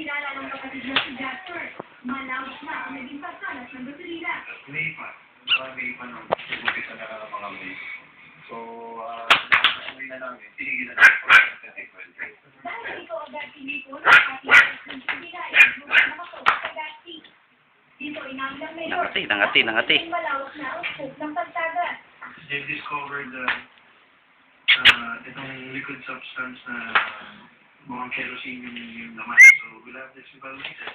Kilala ng kapatid na si Jasper. Malawak na ang naging pagkalat ng baterina. May ipa nung umpisa na mga may. So, uwi na namin. Tinigilan na po sa Dahil ito agad sinipon, at hindi na i-group na makot sa gasi. Dito inamin ng mayor. Nangati. Malawak na ang scope ng pagkagat. They've discovered itong liquid substance na mukhang kerosene yung laman. So, we'll have this evaluated.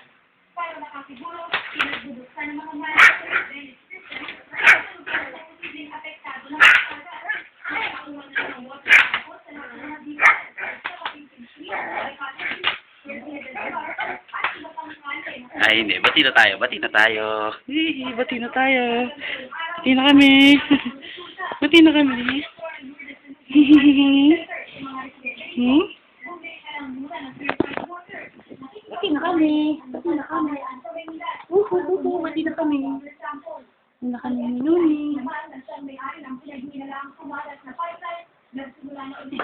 Para makasiguro, pinagbubuksan ng mga management drainage system na posibleng apektado ng pagkagat. Kaya makuha na ng water tapos sa mga dito sa kapitid tree, recottery, at iba pang kante. Ay, hindi. Bati na tayo. Bati na kami. Bati na kami. Bati na kami. Bati na kami. Nuni. May-ari ng pinag-inalaang kumalat na pipeline, nagsimula na ulit